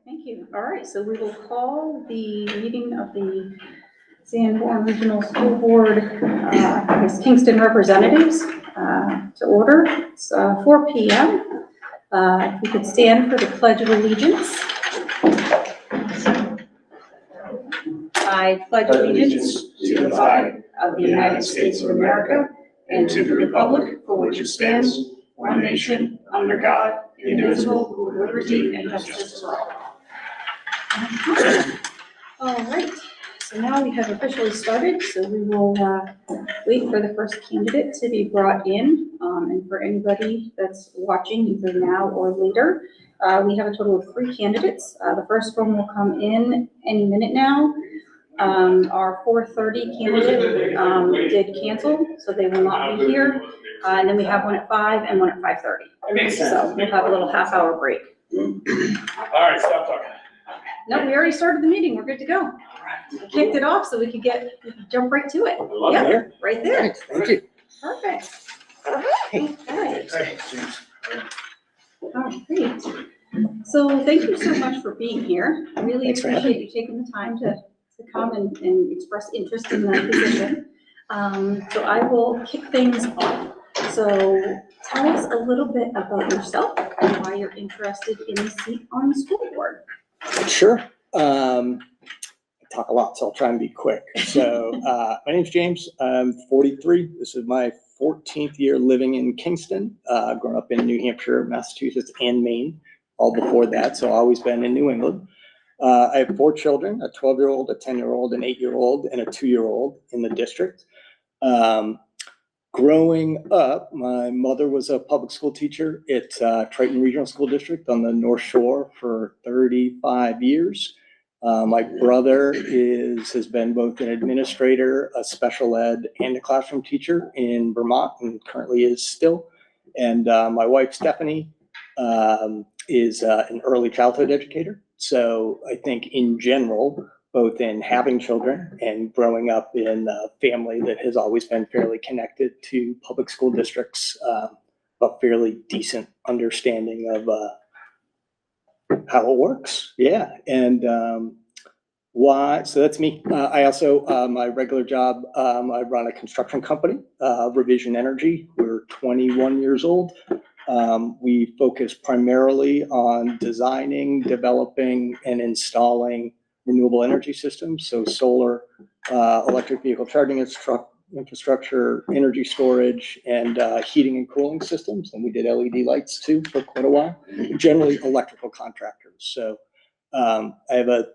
Thank you. All right, so we will call the meeting of the Sanborn Regional School Board, Kingston representatives to order. It's 4 p.m. If we could stand for the Pledge of Allegiance. I pledge allegiance to the flag of the United States of America and to the republic for which it stands, one nation, under God, indivisible, with liberty and justice for all. All right, so now we have officially started, so we will wait for the first candidate to be brought in. And for anybody that's watching either now or later, we have a total of 3 candidates. The first one will come in any minute now. Our 4:30 candidate did cancel, so they will not be here. And then we have one at 5 and one at 5:30. So we'll have a little half-hour break. All right, stop talking. No, we already started the meeting. We're good to go. We kicked it off so we could jump right to it. Yeah, right there. Thank you. Perfect. Okay. All right. So thank you so much for being here. I really appreciate you taking the time to come and express interest in that position. So I will kick things off. So tell us a little bit about yourself and why you're interested in the seat on the school board. Sure. I talk a lot, so I'll try and be quick. So my name's James. I'm 43. This is my 14th year living in Kingston. Grown up in New Hampshire, Massachusetts, and Maine. All before that, so I've always been in New England. I have 4 children, a 12-year-old, a 10-year-old, an 8-year-old, and a 2-year-old in the district. Growing up, my mother was a public school teacher at Triton Regional School District on the North Shore for 35 years. My brother has been both an administrator, a special ed, and a classroom teacher in Vermont, and currently is still. And my wife, Stephanie, is an early childhood educator. So I think in general, both in having children and growing up in a family that has always been fairly connected to public school districts, a fairly decent understanding of how it works. Yeah. And why? So that's me. I also, my regular job, I run a construction company, Revision Energy. We're 21 years old. We focus primarily on designing, developing, and installing renewable energy systems. So solar, electric vehicle charging infrastructure, energy storage, and heating and cooling systems. And we did LED lights too for quite a while. Generally electrical contractors. So I have a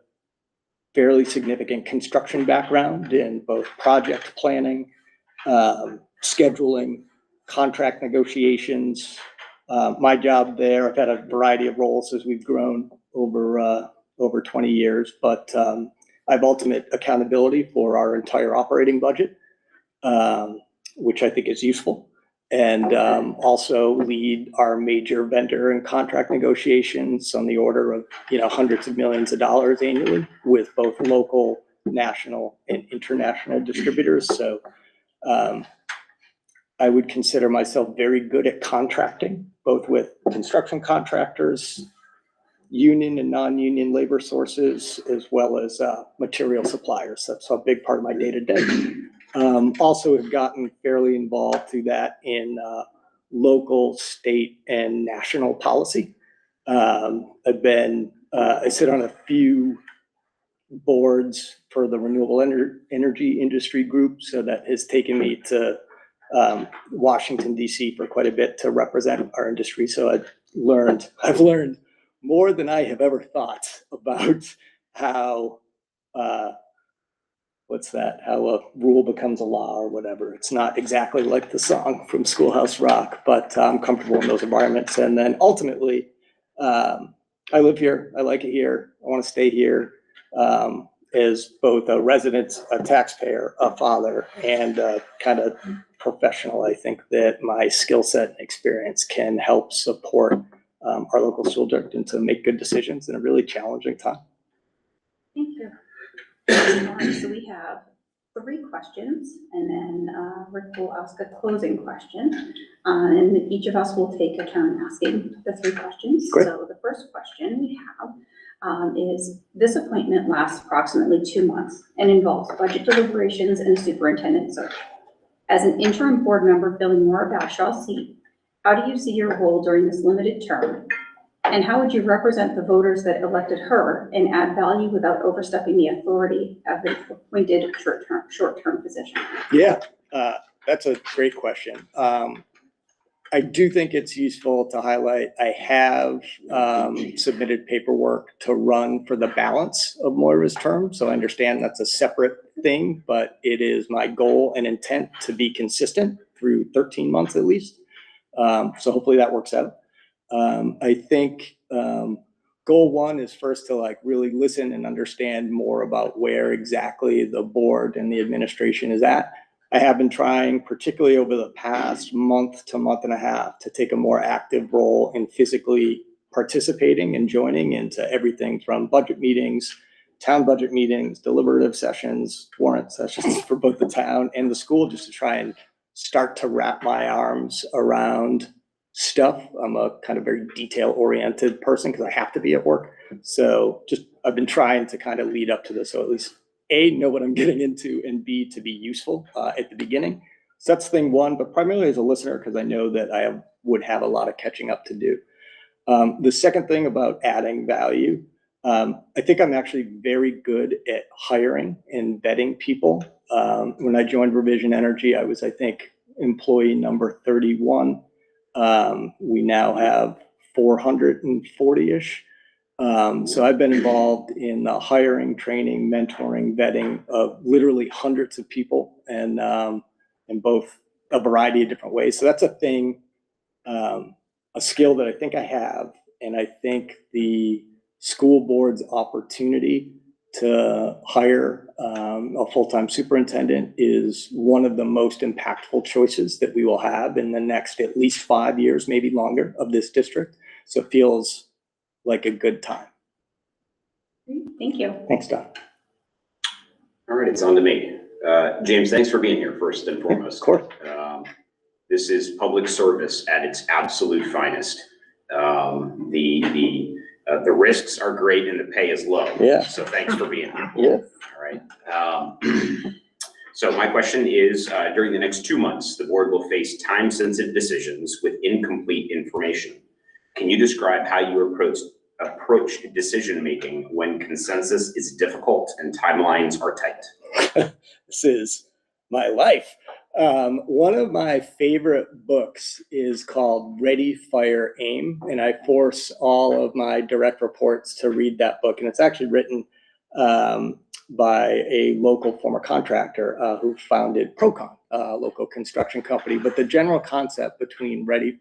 fairly significant construction background in both project planning, scheduling, contract negotiations. My job there, I've had a variety of roles as we've grown over 20 years, but I have ultimate accountability for our entire operating budget, which I think is useful, and also lead our major vendor and contract negotiations on the order of hundreds of millions of dollars annually with both local, national, and international distributors. So I would consider myself very good at contracting, both with construction contractors, union and non-union labor sources, as well as material suppliers. That's a big part of my day-to-day. Also have gotten fairly involved through that in local, state, and national policy. I sit on a few boards for the renewable energy industry group, so that has taken me to Washington, D.C. for quite a bit to represent our industry. So I've learned more than I have ever thought about how how a rule becomes a law or whatever. It's not exactly like the song from Schoolhouse Rock, but I'm comfortable in those environments. And then ultimately, I live here. I like it here. I want to stay here as both a resident, a taxpayer, a father, and a kind of professional. I think that my skill set and experience can help support our local school district and to make good decisions in a really challenging time. Thank you. All right, so we have 3 questions, and then Rick will ask a closing question, and each of us will take a turn asking the 3 questions. Great. So the first question we have, is this appointment lasts approximately 2 months and involves budget deliberations and a superintendent search. As an interim board member filling Maura Bashaw's seat, how do you see your role during this limited term? And how would you represent the voters that elected her and add value without overstepping the authority of the appointed short-term position? Yeah, that's a great question. I do think it's useful to highlight, I have submitted paperwork to run for the balance of Moira's term. So I understand that's a separate thing, but it is my goal and intent to be consistent through 13 months at least. So hopefully that works out. I think goal one is first to really listen and understand more about where exactly the board and the administration is at. I have been trying, particularly over the past month to month and a half, to take a more active role in physically participating and joining into everything from budget meetings, town budget meetings, deliberative sessions, warrant sessions for both the town and the school, just to try and start to wrap my arms around stuff. I'm a kind of very detail-oriented person because I have to be at work. So I've been trying to kind of lead up to this, so at least A, know what I'm getting into, and B, to be useful at the beginning. So that's thing one, but primarily as a listener, because I know that I would have a lot of catching up to do. The second thing about adding value, I think I'm actually very good at hiring and vetting people. When I joined Revision Energy, I was, I think, employee number 31. We now have 440-ish. So I've been involved in the hiring, training, mentoring, vetting of literally hundreds of people, and in both a variety of different ways. So that's a thing, a skill that I think I have. And I think the school board's opportunity to hire a full-time superintendent is one of the most impactful choices that we will have in the next at least 5 years, maybe longer, of this district. So it feels like a good time. Thank you. Thanks, Don. All right, it's on to me. James, thanks for being here first and foremost. Of course. This is public service at its absolute finest. The risks are great and the pay is low. Yeah. So thanks for being here. Yeah. All right. So my question is, during the next 2 months, the board will face time-sensitive decisions with incomplete information. Can you describe how you approach decision-making when consensus is difficult and timelines are tight? This is my life. One of my favorite books is called Ready, Fire, Aim, and I force all of my direct reports to read that book. And it's actually written by a local former contractor who founded Procon, a local construction company. But the general concept between Ready,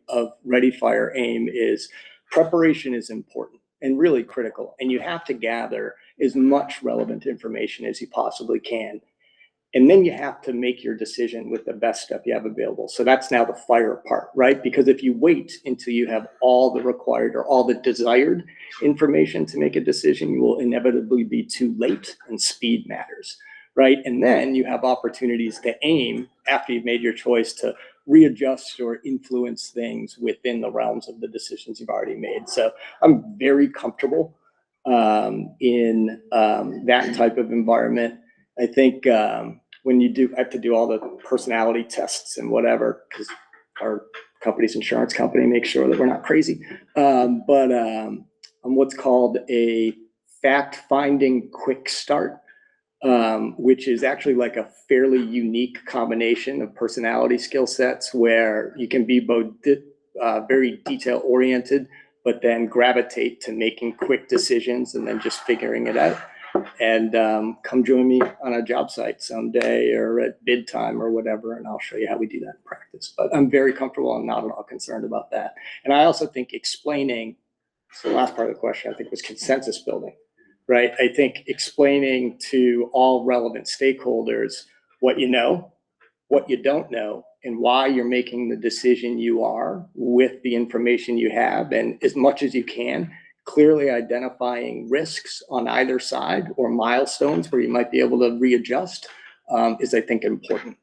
Fire, Aim is preparation is important and really critical. And you have to gather as much relevant information as you possibly can. And then you have to make your decision with the best stuff you have available. So that's now the fire part, right? Because if you wait until you have all the required or all the desired information to make a decision, you will inevitably be too late, and speed matters, right? And then you have opportunities to aim after you've made your choice to readjust or influence things within the realms of the decisions you've already made. So I'm very comfortable in that type of environment. I think when I have to do all the personality tests and whatever, because our company's insurance company makes sure that we're not crazy. But I'm what's called a fact-finding quick start, which is actually like a fairly unique combination of personality skill sets where you can be both very detail-oriented, but then gravitate to making quick decisions and then just figuring it out. And come join me on a job site someday or at bid time or whatever, and I'll show you how we do that in practice. But I'm very comfortable and not at all concerned about that. And I also think explaining, so the last part of the question I think was consensus building, right? I think explaining to all relevant stakeholders what you know, what you don't know, and why you're making the decision you are with the information you have, and as much as you can, clearly identifying risks on either side or milestones where you might be able to readjust is, I think, important.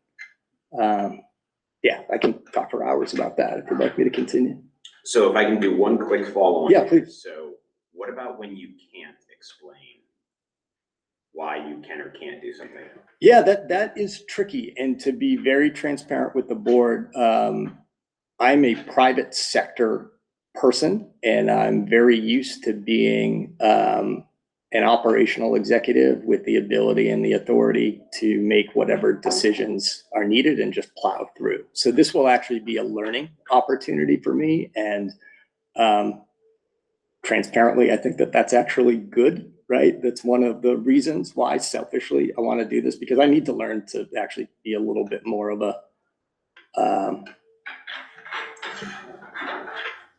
Yeah, I can talk for hours about that if you'd like me to continue. So if I can do one quick follow-on. Yeah, please. So what about when you can't explain why you can or can't do something? Yeah, that is tricky. And to be very transparent with the board, I'm a private sector person, and I'm very used to being an operational executive with the ability and the authority to make whatever decisions are needed and just plow through. So this will actually be a learning opportunity for me. And transparently, I think that that's actually good, right? That's one of the reasons why selfishly I want to do this, because I need to learn to actually be a little bit more of a,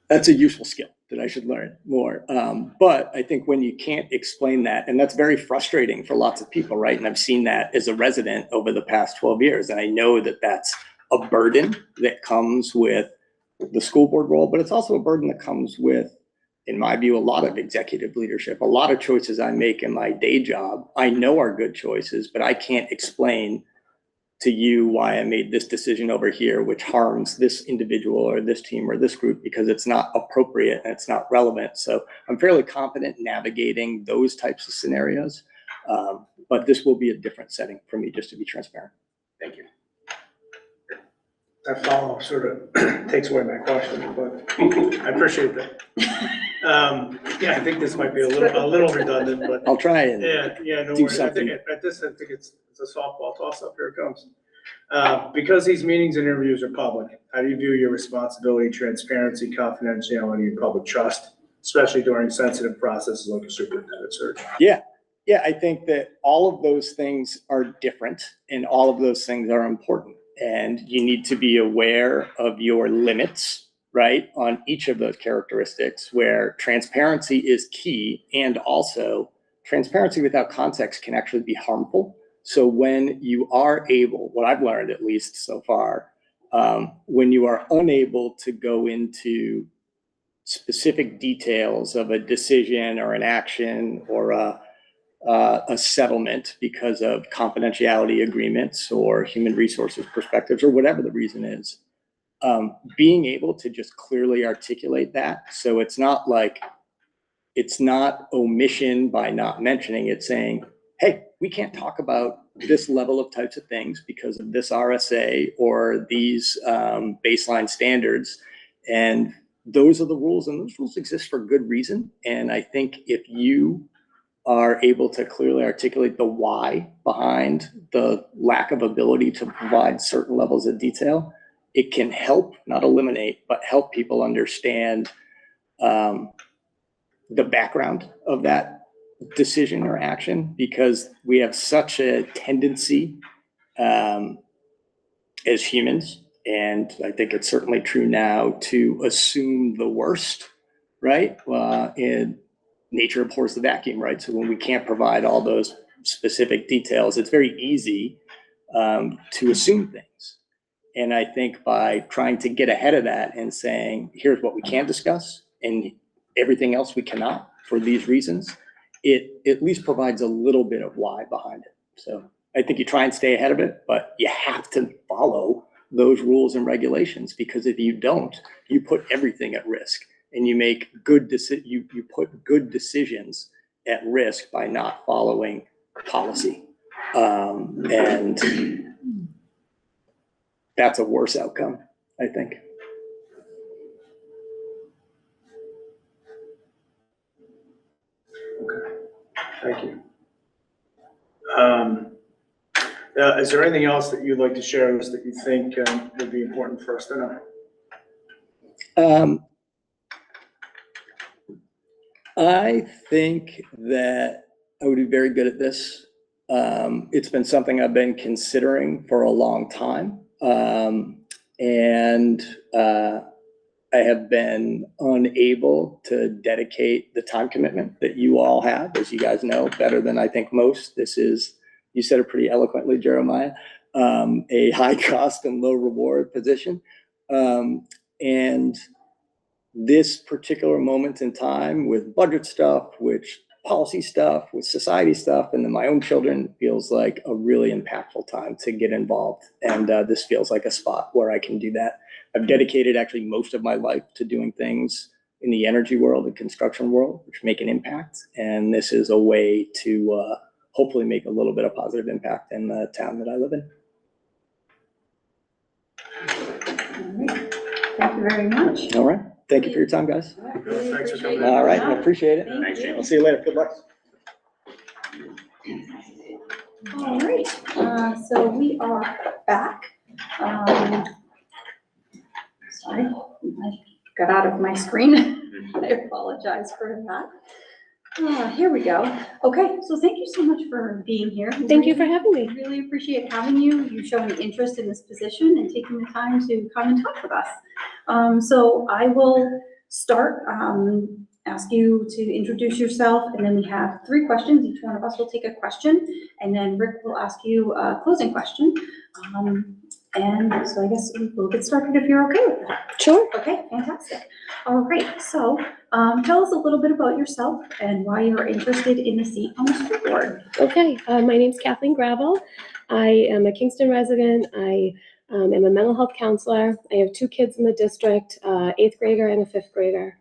that's a useful skill that I should learn more. But I think when you can't explain that, and that's very frustrating for lots of people, right? And I've seen that as a resident over the past 12 years. And I know that that's a burden that comes with the school board role, but it's also a burden that comes with, in my view, a lot of executive leadership. A lot of choices I make in my day job, I know are good choices, but I can't explain to you why I made this decision over here, which harms this individual or this team or this group, because it's not appropriate and it's not relevant. So I'm fairly confident navigating those types of scenarios. But this will be a different setting for me, just to be transparent. Thank you. That follow-up sort of takes away my question, but I appreciate that. Yeah, I think this might be a little redundant, but I'll try and yeah, no do worries. I think something. I think it's a softball toss-up. Here it comes. Because these meetings and interviews are public, how do you view your responsibility, transparency, confidentiality, and public trust, especially during sensitive processes like a superintendent search? Yeah, I think that all of those things are different and all of those things are important. And you need to be aware of your limits, right, on each of those characteristics, where transparency is key, and also transparency without context can actually be harmful. So when you are able, what I've learned at least so far, when you are unable to go into specific details of a decision or an action or a settlement because of confidentiality agreements or human resources perspectives or whatever the reason is, being able to just clearly articulate that. So it's not like, it's not omission by not mentioning it, saying, hey, we can't talk about this level of types of things because of this RSA or these baseline standards. And those are the rules, and those rules exist for good reason. And I think if you are able to clearly articulate the why behind the lack of ability to provide certain levels of detail, it can help, not eliminate, but help people understand the background of that decision or action, because we have such a tendency as humans, and I think it's certainly true now, to assume the worst, right? And nature abhors the vacuum, right? So when we can't provide all those specific details, it's very easy to assume things. And I think by trying to get ahead of that and saying, here's what we can discuss and everything else we cannot for these reasons, it at least provides a little bit of why behind it. So I think you try and stay ahead of it, but you have to follow those rules and regulations, because if you don't, you put everything at risk, and you make you put good decisions at risk by not following policy. And that's a worse outcome, I think. Okay, thank you. Is there anything else that you'd like to share with us that you think would be important for us to know? I think that I would be very good at this. It's been something I've been considering for a long time. And I have been unable to dedicate the time commitment that you all have, as you guys know better than I think most. This is, you said it pretty eloquently, Jeremiah, a high cost and low reward position. And this particular moment in time, with budget stuff, with policy stuff, with society stuff, and then my own children, feels like a really impactful time to get involved. And this feels like a spot where I can do that. I've dedicated actually most of my life to doing things in the energy world and construction world, which make an impact. And this is a way to hopefully make a little bit of positive impact in the town that I live in. All right. Thank you very much. All right. Thank you for your time, guys. Really Thanks for appreciate coming you in. All right. I coming out. appreciate it. Thank Thanks, you. Jamie. I'll see you later. Good luck. All right, so we are back. Sorry, I got out of my screen. I apologize for that. Here we go. Okay, so thank you so much for being here. Thank you for having me. Really appreciate having you. You showing interest in this position and taking the time to come and talk with us. So I will start, ask you to introduce yourself, and then we have 3 questions. Each one of us will take a question, and then Rick will ask you a closing question. And so I guess we'll get started if you're okay with that. Sure. Okay, fantastic. All right, so tell us a little bit about yourself and why you're interested in the seat on the school board. Okay. My name's Kathleen Gravel. I am a Kingston resident. I am a mental health counselor. I have 2 kids in the district, 8th grader and a 5th grader.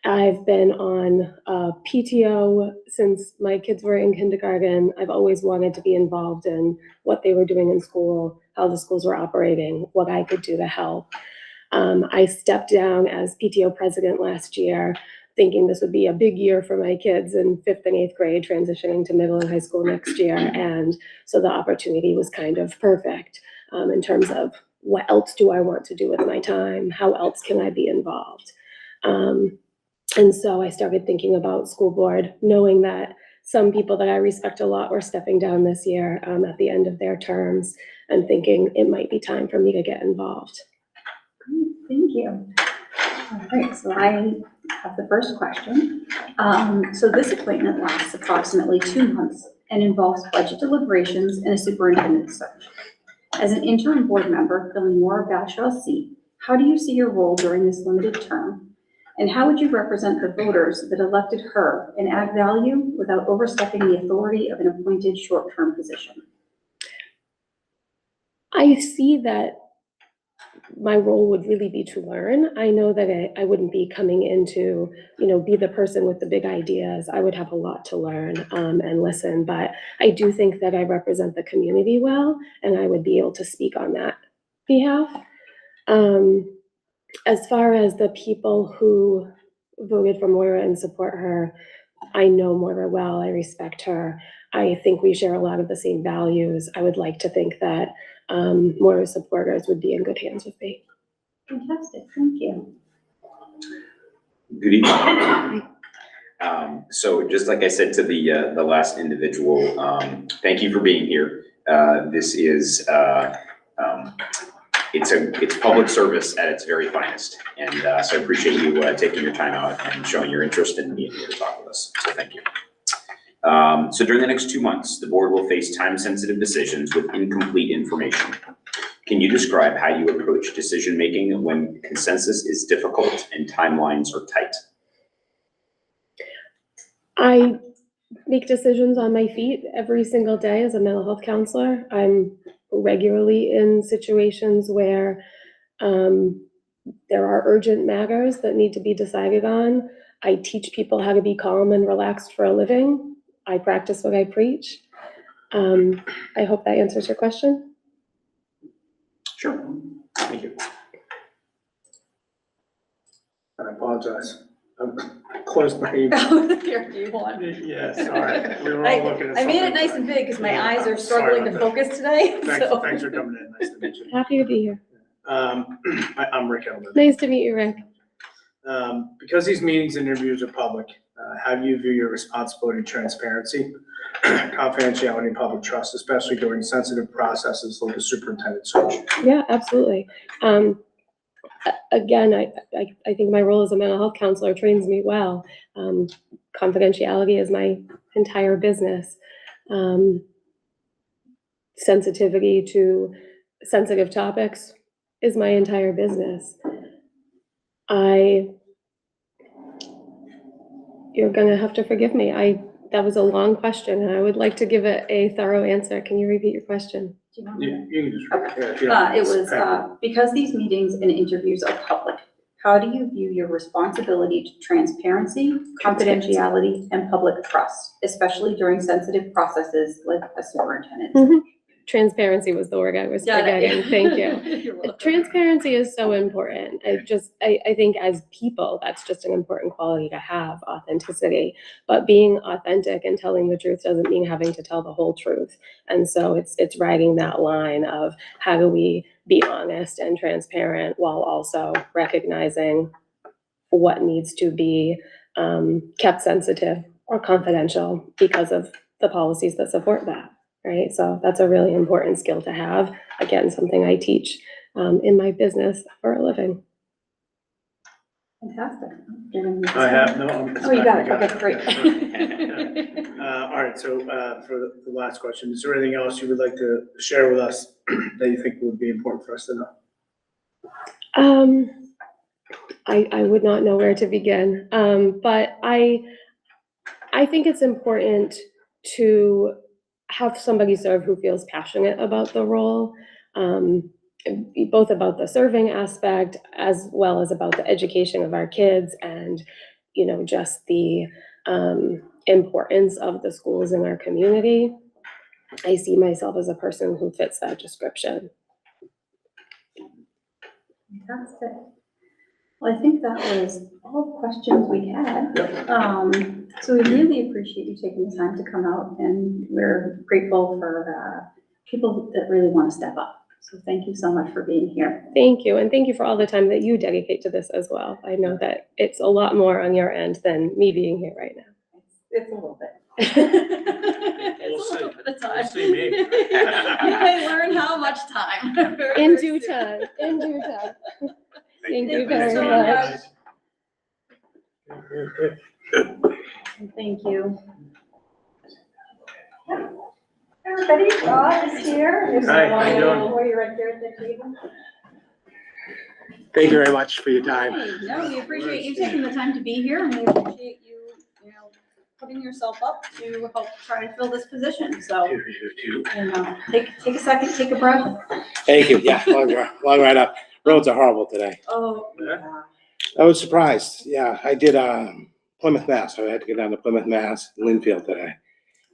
I've been on PTO since my kids were in kindergarten. I've always wanted to be involved in what they were doing in school, how the schools were operating, what I could do to help. I stepped down as PTO president last year, thinking this would be a big year for my kids in 5th and 8th grade, transitioning to middle and high school next year. And so the opportunity was kind of perfect in terms of what else do I want to do with my time? How else can I be involved? And so I started thinking about school board, knowing that some people that I respect a lot were stepping down this year at the end of their terms, and thinking it might be time for me to get involved. Thank you. All right, so I have the first question. So this appointment lasts approximately 2 months and involves budget deliberations and a superintendent search. As an interim board member filling Maura Bashaw's seat, how do you see your role during this limited term? And how would you represent the voters that elected her and add value without overstepping the authority of an appointed short-term position? I see that my role would really be to learn. I know that I wouldn't be coming in to, be the person with the big ideas. I would have a lot to learn and listen, but I do think that I represent the community well, and I would be able to speak on that behalf. As far as the people who voted for Moira and support her, I know Moira well. I respect her. I think we share a lot of the same values. I would like to think that Moira's supporters would be in good hands with me. Fantastic, thank you. Good evening. So just like I said to the last individual, thank you for being here. This is it's public service at its very finest, and so I appreciate you taking your time out and showing your interest in being here to talk with us. So thank you. So during the next 2 months, the board will face time-sensitive decisions with incomplete information. Can you describe how you approach decision-making when consensus is difficult and timelines are tight? I make decisions on my feet every single day as a mental health counselor. I'm regularly in situations where there are urgent matters that need to be decided on. I teach people how to be calm and relaxed for a living. I practice what I preach. I hope that answers your question. Sure. Thank you. I apologize. I closed my email. Oh, here, do you want? Yeah, sorry. We were all looking at I made it something. nice and big because my Yeah, eyes are sorry struggling to about that. focus today, so. Thanks for coming in. Nice to meet you. Happy to be here. I'm Rick Elman. Nice to meet you, Rick. Because these meetings and interviews are public, how do you view your responsibility and transparency, confidentiality, and public trust, especially during sensitive processes like the superintendent search? Yeah, absolutely. Again, I think my role as a mental health counselor trains me well. Confidentiality is my entire business. Sensitivity to sensitive topics is my entire business. You're gonna have to forgive me. That was a long question, and I would like to give it a thorough answer. Can you repeat your question? You can just. Okay. yeah, if you don't- It was, because these meetings and interviews are public, How do you view your responsibility to transparency, confidentiality, and public trust, especially during sensitive processes like a superintendent? Mhm. Transparency was the word I was forgetting. Thank you. You're welcome. Transparency is so important. I think as people, that's just an important quality to have, authenticity. But being authentic and telling the truth doesn't mean having to tell the whole truth. And so it's riding that line of how do we be honest and transparent while also recognizing what needs to be kept sensitive or confidential because of the policies that support that. Right, so that's a really important skill to have. Again, something I teach in my business for a living. Fantastic. I have, no. Oh, you got it, okay, great. All right, so for the last question, is there anything else you would like to share with us that you think would be important for us to know? I would not know where to begin, but I think it's important to have somebody serve who feels passionate about the role, both about the serving aspect as well as about the education of our kids and, just the importance of the schools in our community. I see myself as a person who fits that description. Fantastic. Well, I think that was all the questions we had. So we really appreciate you taking the time to come out, and we're grateful for people that really want to step up. So thank you so much for being here. Thank you, and thank you for all the time that you dedicate to this as well. I know that it's a lot more on your end than me being here right now. It's a little bit. We'll It's a little bit of time. We'll see, maybe. You might learn how much time. In due time, in due time. Thank you very so much. Thank you. Everybody, Rob is here. Hi, how you doing? Boy, you're right there at the table. Thank you very much for your time. Hey, no, we appreciate you taking the time to be here, and we appreciate you, putting yourself up to help try to fill this position. So, take a second, take a breath. Thank you. Yeah, long ride up. Roads are horrible today. Oh, yeah. I was surprised. Yeah, I did Plymouth, Mass. So I had to get down to Plymouth, Mass, Linfield today.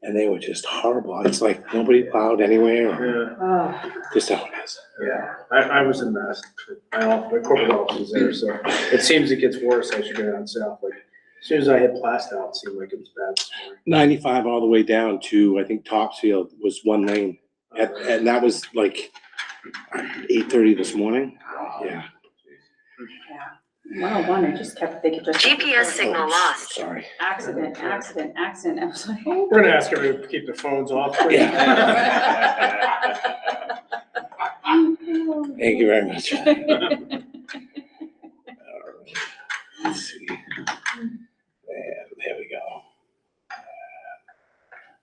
And they were just horrible. It's like nobody plowed anywhere or Oh. just a mess. Yeah, I was in Mass. My corporate office is there, so it seems it gets worse as you go down south. Like, as soon as I hit Plastow, it seemed like it was bad this morning. 95 all the way down to, I think, Topsfield was one lane. And that was like 8:30 this morning. Yeah. 101, it just kept, they could just. GPS signal lost. Sorry. Accident. I was like, oh. We're gonna ask everyone to keep their phones off. Thank you very much. All right. Let's see. There we go.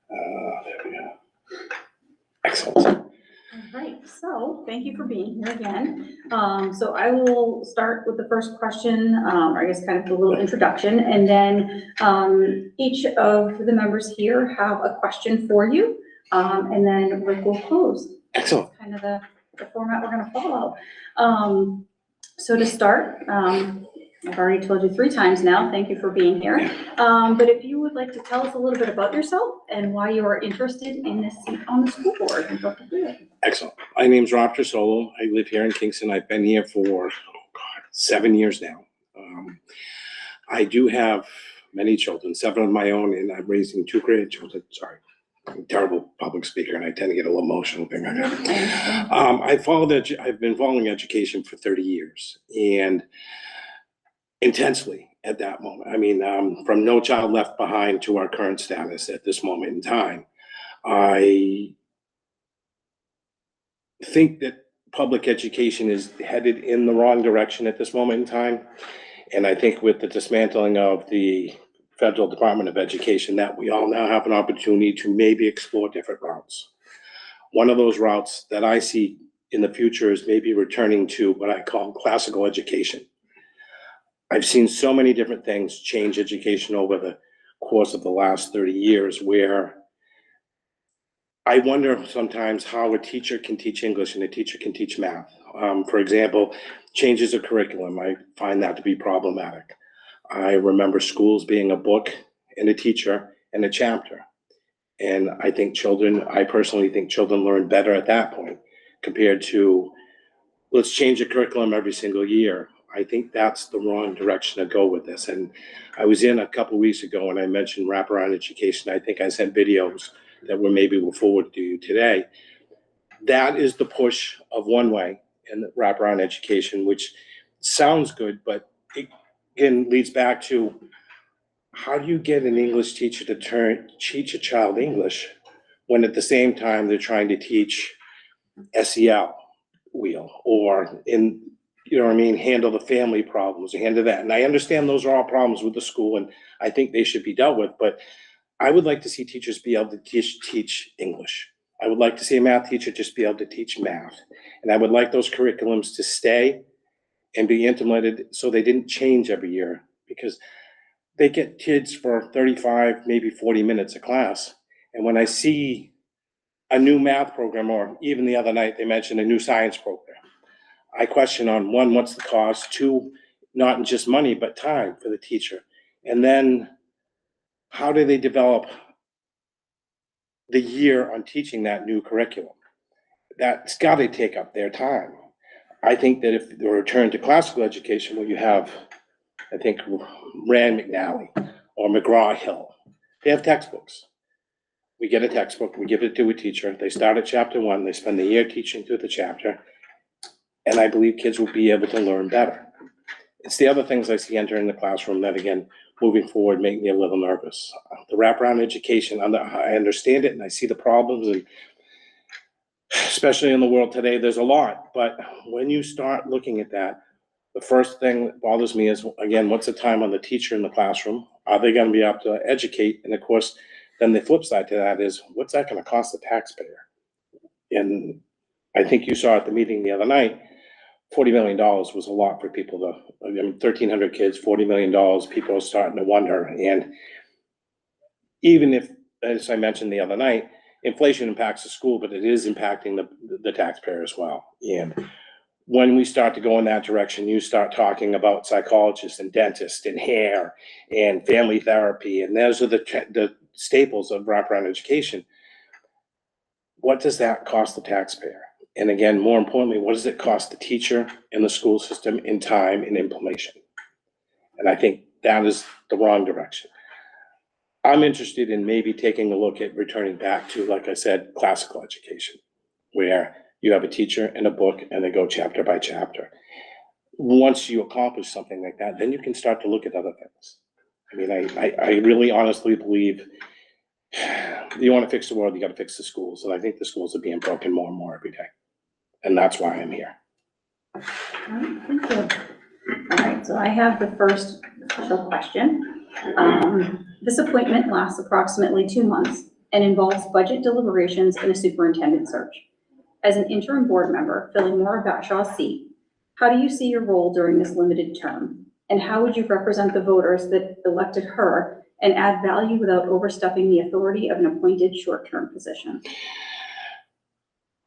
There we go. Excellent. All right, so thank you for being here again. So I will start with the first question, or I guess kind of a little introduction, and then each of the members here have a question for you, and then Rick will close. Excellent. That's kind of the format we're going to follow. So to start, I've already told you 3 times now, thank you for being here. But if you would like to tell us a little bit about yourself and why you are interested in this seat on the school board, and what to do. Excellent. My name's Rob Trisolo. I live here in Kingston. I've been here for, 7 years now. I do have many children, 7 of my own, and I'm raising 2 grandchildren. Sorry, I'm a terrible public speaker, and I tend to get a little emotional. I've been following education for 30 years, and intensely at that moment. I mean, from No Child Left Behind to our current status at this moment in time, I think that public education is headed in the wrong direction at this moment in time. And I think with the dismantling of the Federal Department of Education, that we all now have an opportunity to maybe explore different routes. One of those routes that I see in the future is maybe returning to what I call classical education. I've seen so many different things change education over the course of the last 30 years, where I wonder sometimes how a teacher can teach English and a teacher can teach math. For example, changes of curriculum, I find that to be problematic. I remember schools being a book and a teacher and a chapter. And I personally think children learn better at that point compared to, let's change the curriculum every single year. I think that's the wrong direction to go with this. And I was in a couple weeks ago and I mentioned wraparound education. I think I sent videos that will forward to you today. That is the push of one way in wraparound education, which sounds good, but it again leads back to how do you get an English teacher to teach a child English when at the same time they're trying to teach SEL wheel or handle the family problems or handle that. And I understand those are all problems with the school and I think they should be dealt with, but I would like to see teachers be able to teach English. I would like to see a math teacher just be able to teach math. And I would like those curriculums to stay and be implemented so they didn't change every year, because they get kids for 35, maybe 40 minutes a class. And when I see a new math program, or even the other night, they mentioned a new science program, I question on one, what's the cost? Two, not just money, but time for the teacher. And then how do they develop the year on teaching that new curriculum? That's got to take up their time. I think that if they return to classical education, where you have, I think, Rand McNally or McGraw-Hill, they have textbooks. We get a textbook, we give it to a teacher, they start at chapter 1, they spend the year teaching through the chapter, and I believe kids will be able to learn better. It's the other things I see entering the classroom that, again, moving forward, make me a little nervous. The wraparound education, I understand it and I see the problems, and especially in the world today, there's a lot. But when you start looking at that, the first thing that bothers me is, again, what's the time on the teacher in the classroom? Are they going to be able to educate? And of course, then the flip side to that is, what's that going to cost the taxpayer? And I think you saw at the meeting the other night, $40 million was a lot for people to, 1,300 kids, $40 million, people are starting to wonder. And even if, as I mentioned the other night, inflation impacts the school, but it is impacting the taxpayer as well. And when we start to go in that direction, you start talking about psychologists and dentists and hair and family therapy, and those are the staples of wraparound education. What does that cost the taxpayer? And again, more importantly, what does it cost the teacher and the school system in time and implementation? And I think that is the wrong direction. I'm interested in maybe taking a look at returning back to, like I said, classical education, where you have a teacher and a book and they go chapter by chapter. Once you accomplish something like that, then you can start to look at other things. I mean, I really honestly believe you want to fix the world, you got to fix the schools. And I think the schools are being broken more and more every day. And that's why I'm here. All right, thank you. All right, so I have the first official question. This appointment lasts approximately 2 months and involves budget deliberations and a superintendent search. As an interim board member filling Maura Batshaw's seat, how do you see your role during this limited term? And how would you represent the voters that elected her and add value without overstepping the authority of an appointed short-term position?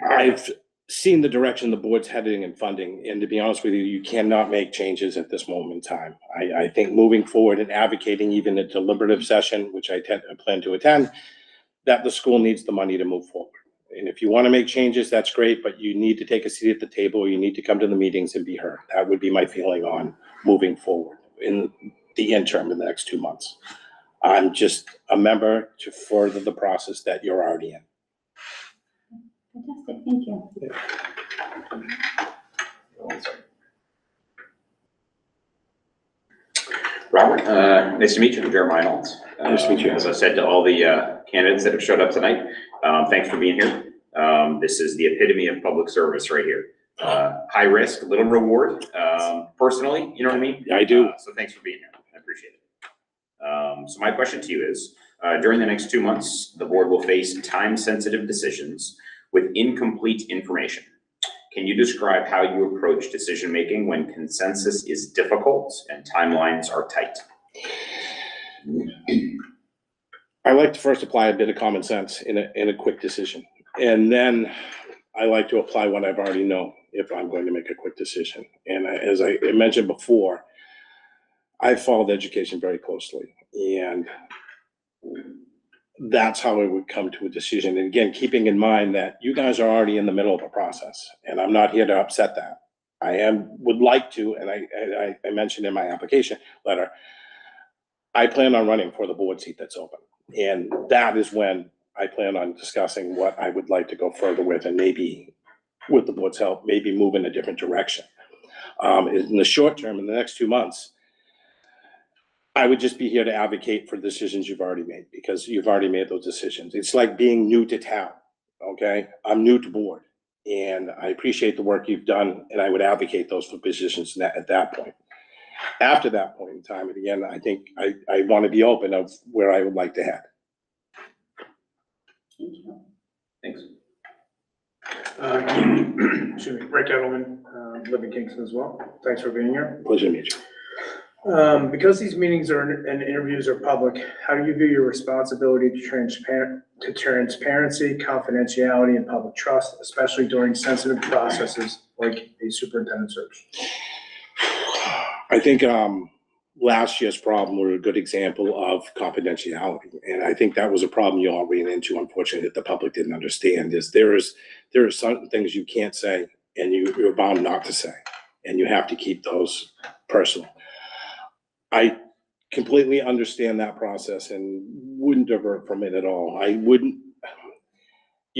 I've seen the direction the board's heading in funding, and to be honest with you, you cannot make changes at this moment in time. I think moving forward and advocating even a deliberative session, which I plan to attend, that the school needs the money to move forward. And if you want to make changes, that's great, but you need to take a seat at the table. You need to come to the meetings and be heard. That would be my feeling on moving forward in the interim in the next 2 months. I'm just a member to further the process that you're already in. Fantastic, thank you. Robert, nice to meet you. Jeremiah Holtz. Nice to meet you. As I said to all the candidates that have showed up tonight, thanks for being here. This is the epitome of public service right here. High risk, little reward. Personally, you know what I mean? I do. So thanks for being here. I appreciate it. So my question to you is, during the next 2 months, the board will face time-sensitive decisions with incomplete information. Can you describe how you approach decision-making when consensus is difficult and timelines are tight? I like to first apply a bit of common sense in a quick decision. And then I like to apply what I've already know if I'm going to make a quick decision. And as I mentioned before, I followed education very closely, and that's how I would come to a decision. And again, keeping in mind that you guys are already in the middle of a process, and I'm not here to upset that. Would like to, and I mentioned in my application letter, I plan on running for the board seat that's open. And that is when I plan on discussing what I would like to go further with, and maybe with the board's help, maybe move in a different direction. In the short term, in the next 2 months, I would just be here to advocate for decisions you've already made, because you've already made those decisions. It's like being new to town, okay? I'm new to board, and I appreciate the work you've done, and I would advocate those for positions at that point. After that point in time, and again, I think I want to be open of where I would like to head. Thanks. Excuse me, Rick Edelman, live in Kingston as well. Thanks for being here. Pleasure to meet you. Because these meetings and interviews are public, how do you view your responsibility to transparency, confidentiality, and public trust, especially during sensitive processes like a superintendent search? I think last year's problem were a good example of confidentiality, and I think that was a problem you all ran into, unfortunately, that the public didn't understand. There are certain things you can't say, and you're bound not to say, and you have to keep those personal. I completely understand that process and wouldn't divert from it at all. You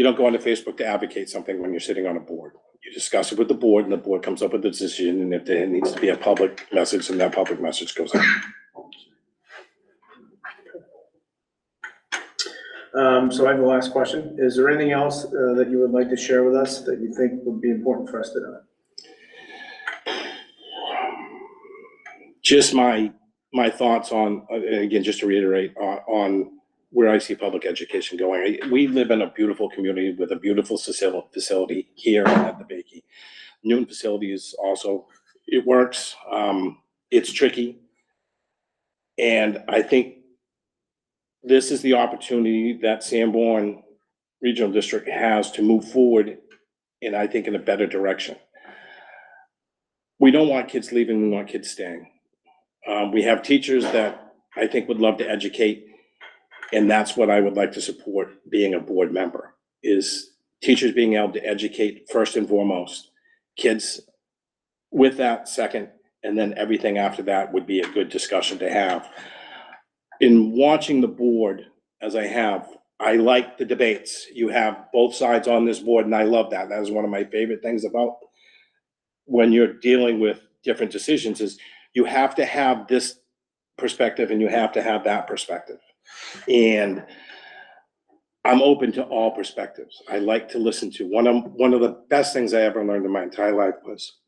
don't go onto Facebook to advocate something when you're sitting on a board. You discuss it with the board, and the board comes up with a decision, and if there needs to be a public message, then that public message goes out. So I have the last question. Is there anything else that you would like to share with us that you think would be important for us to know? Just my thoughts on, and again, just to reiterate, on where I see public education going. We live in a beautiful community with a beautiful facility here at the Bakey. Newton facility is also, it works. It's tricky. And I think this is the opportunity that Sanborn Regional District has to move forward, and I think in a better direction. We don't want kids leaving, we want kids staying. We have teachers that I think would love to educate, and that's what I would like to support being a board member, is teachers being able to educate first and foremost, kids with that second, and then everything after that would be a good discussion to have. In watching the board, as I have, I like the debates. You have both sides on this board, and I love that. That is one of my favorite things about when you're dealing with different decisions, is you have to have this perspective and you have to have that perspective. And I'm open to all perspectives. I like to listen to one of the best things I ever learned in my entire life was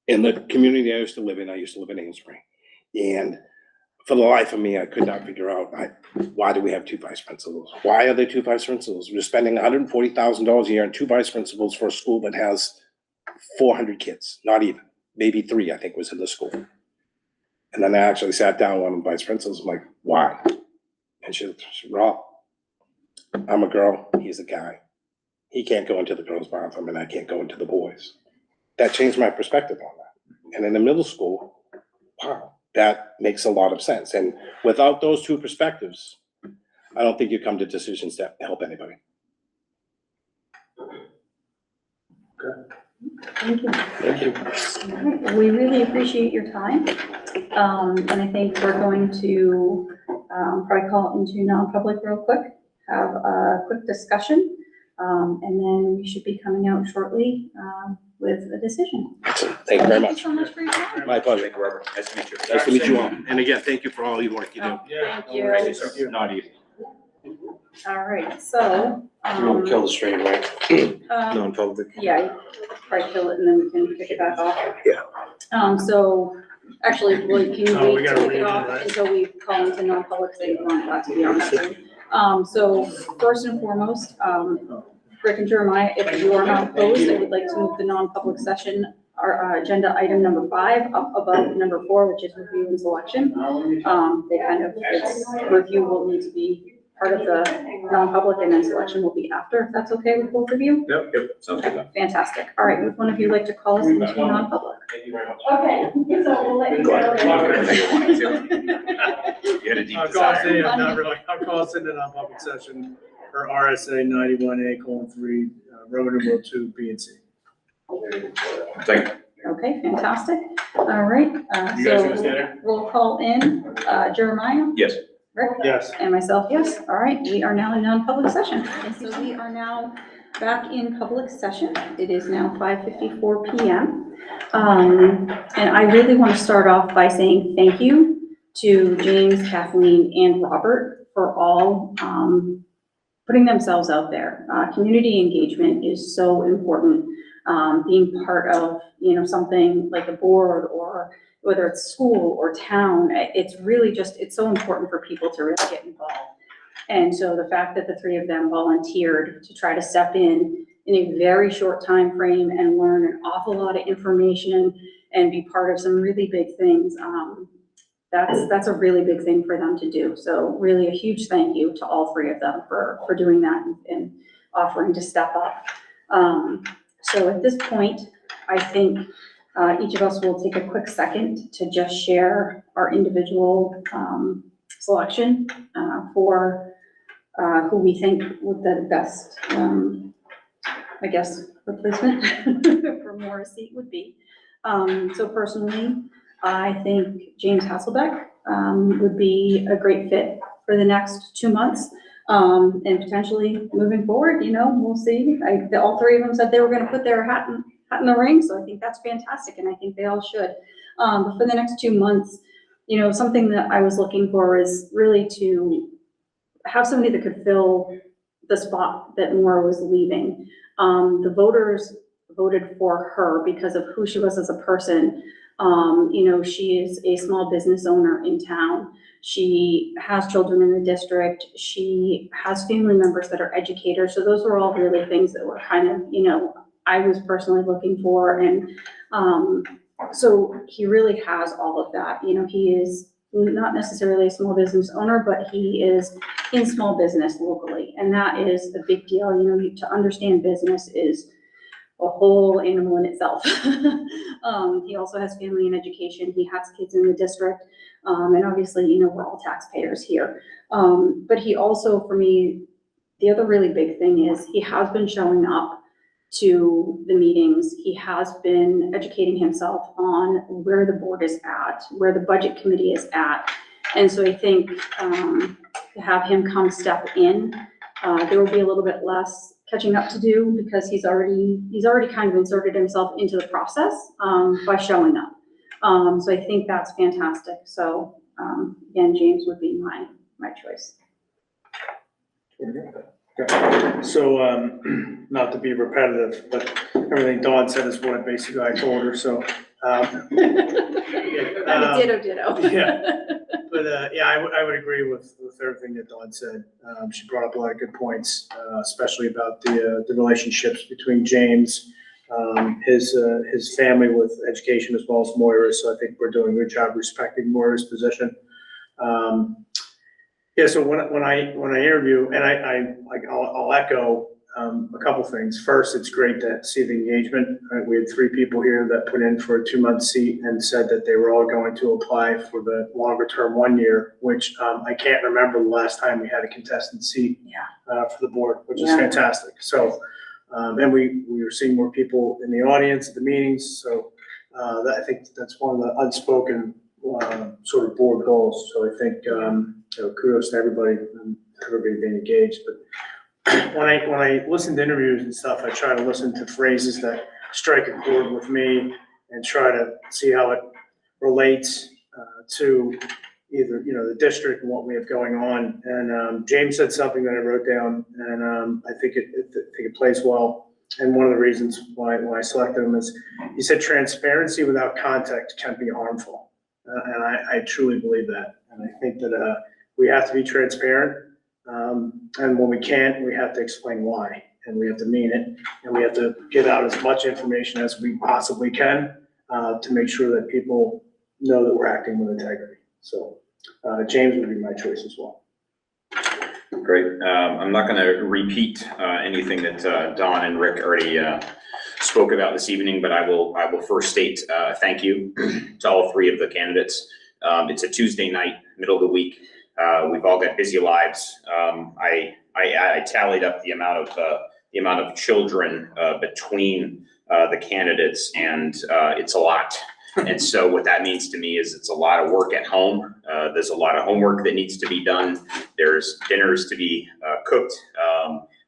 in the community I used to live in. I used to live in Amesbury, and for the life of me, I could not figure out why do we have two vice principals? Why are there two vice principals? We're spending $140,000 a year on two vice principals for a school that has 400 kids, not even, maybe 3, I think, was in the school. And then I actually sat down with one of the vice principals. I'm like, why? And she said, Rob, I'm a girl, he's a guy. He can't go into the girls' bathroom and I can't go into the boys. That changed my perspective on that. And in the middle school, wow, that makes a lot of sense. And without those two perspectives, I don't think you come to decisions that help anybody. Okay. Thank you. Thank you. All right, we really appreciate your time. And I think we're going to probably call it into non-public real quick, have a quick discussion, and then we should be coming out shortly with a decision. Excellent. Thank you very much. Thank you so much for your time. My pleasure. Thank you, Robert. Nice to meet you. Nice to meet you all. And again, thank you for all your work you do. Yeah. Thank you. no worries. Thank you. Not easy. All right, so. You want to kill the stream, right? Non-public. Yeah, you probably kill it and then we can pick it back off. Yeah. So actually, can you Oh, we wait to gotta pick read it it, off right? until we call into non-public, so you want that to be on the screen. So first and foremost, Rick and Jeremiah, if you are not opposed, I would like to move the non-public session our agenda item number 5 up above number 4, which is review and selection. Review will need to be part of the non-public and then selection will be after, if that's okay with both of you. Yep, sounds good. Fantastic. All right, would one of you like to call us into non-public? Thank you very much. Okay, so we'll let you Go ahead. go. You had a deep I'll call us in, desire. not really, I'll call us into non-public session for RSA 91A:3, Roman numeral 2, B and C. Second. Okay, fantastic. All right, You guys gonna stay so there? we'll call in Jeremiah, Yes. Rick, Yes. and myself, yes. All right, we are now in non-public session. And so we are now back in public session. It is now 5:54 PM. And I really want to start off by saying thank you to James, Kathleen, and Robert for all putting themselves out there. Community engagement is so important. Being part of, something like a board or whether it's school or town, it's really it's so important for people to really get involved. And so the fact that the 3 of them volunteered to try to step in a very short time frame and learn an awful lot of information and be part of some really big things, that's a really big thing for them to do. So really a huge thank you to all 3 of them for doing that and offering to step up. So at this point, I think each of us will take a quick second to just share our individual selection for who we think would the best, replacement for Morris' seat would be. So personally, I think James Hasselbeck would be a great fit for the next 2 months. And potentially moving forward, we'll see. All 3 of them said they were going to put their hat in the ring, so I think that's fantastic, and I think they all should. But for the next 2 months, something that I was looking for is really to have somebody that could fill the spot that Maura was leaving. The voters voted for her because of who she was as a person. She is a small business owner in town. She has children in the district. She has family members that are educators. So those were all really things that were kind of, I was personally looking for. And so he really has all of that. He is not necessarily a small business owner, but he is in small business locally. And that is a big deal. To understand business is a whole animal in itself. He also has family and education. He has kids in the district. And obviously, we're all taxpayers here. But he also, for me, the other really big thing is he has been showing up to the meetings. He has been educating himself on where the board is at, where the budget committee is at. And so I think to have him come step in, there will be a little bit less catching up to do because he's already kind of inserted himself into the process by showing up. So I think that's fantastic. So again, James would be my choice. So, not to be repetitive, but everything Dawn said is what basically I told her, so. Ditto. Yeah. But, I would agree with everything that Dawn said. She brought up a lot of good points, especially about the relationships between James, his family with education as well as Moira's. So I think we're doing a good job respecting Moira's position. So when I interview, and I'll echo a couple things. First, it's great to see the engagement. We had 3 people here that put in for a 2-month seat and said that they were all going to apply for the longer term 1 year, which I can't remember the last time we had a contested seat for the board, which is fantastic. So, and we were seeing more people in the audience at the meetings. So I think that's one of the unspoken sort of board goals. So I think kudos to everybody being engaged. But when I listen to interviews and stuff, I try to listen to phrases that strike a chord with me and try to see how it relates to either the district and what we have going on. And James said something that I wrote down, and I think it plays well. And one of the reasons why I selected him is he said transparency without context can be harmful, and I truly believe that. And I think that we have to be transparent. And when we can't, we have to explain why. and we have to mean it, and we have to get out as much information as we possibly can to make sure that people know that we're acting with integrity. So James would be my choice as well. Great. I'm not going to repeat anything that Don and Rick already spoke about this evening, but I will first state thank you to all three of the candidates. It's a Tuesday night, middle of the week. We've all got busy lives. I tallied up the amount of children between the candidates, and it's a lot. And so what that means to me is it's a lot of work at home. There's a lot of homework that needs to be done. There's dinners to be cooked.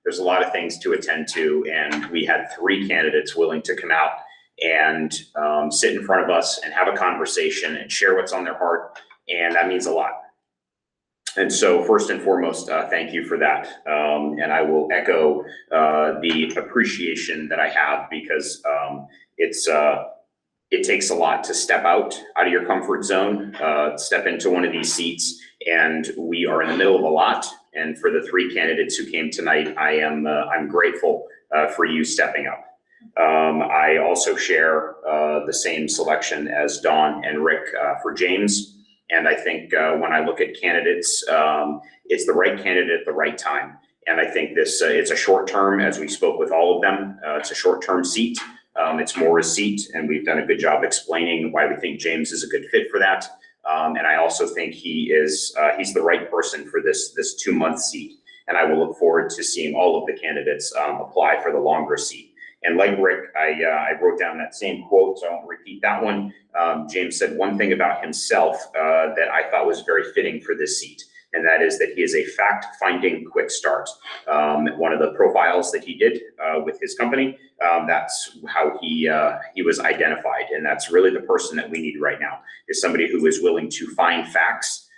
There's a lot of things to attend to, and we had three candidates willing to come out and sit in front of us and have a conversation and share what's on their heart, and that means a lot. And so first and foremost, thank you for that. And I will echo the appreciation that I have, because it takes a lot to step out of your comfort zone, step into one of these seats, and we are in the middle of a lot. And for the three candidates who came tonight, I'm grateful for you stepping up. I also share the same selection as Dawn and Rick for James. And I think when I look at candidates, it's the right candidate at the right time. And I think it's a short term, as we spoke with all of them, it's a short-term seat. It's more a seat, and we've done a good job explaining why we think James is a good fit for that. And I also think he's the right person for this 2-month seat. And I will look forward to seeing all of the candidates apply for the longer seat. And like Rick, I wrote down that same quote, so I won't repeat that one. James said one thing about himself that I thought was very fitting for this seat, and that is that he is a fact-finding quick start. One of the profiles that he did with his company, that's how he was identified, and that's really the person that we need right now, is somebody who is willing to find facts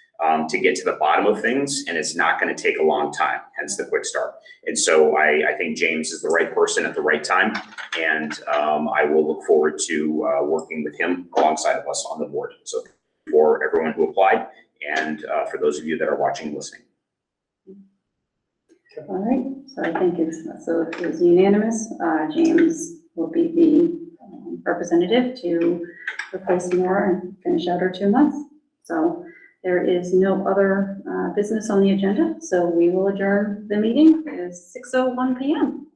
to get to the bottom of things, and it's not going to take a long time, hence the quick start. And so I think James is the right person at the right time, and I will look forward to working with him alongside of us on the board. So for everyone who applied, and for those of you that are watching and listening. All right, so I think it was unanimous. James will be the representative to replace Nora and finish out her 2 months. So there is no other business on the agenda, so we will adjourn the meeting. It is 6:01 p.m.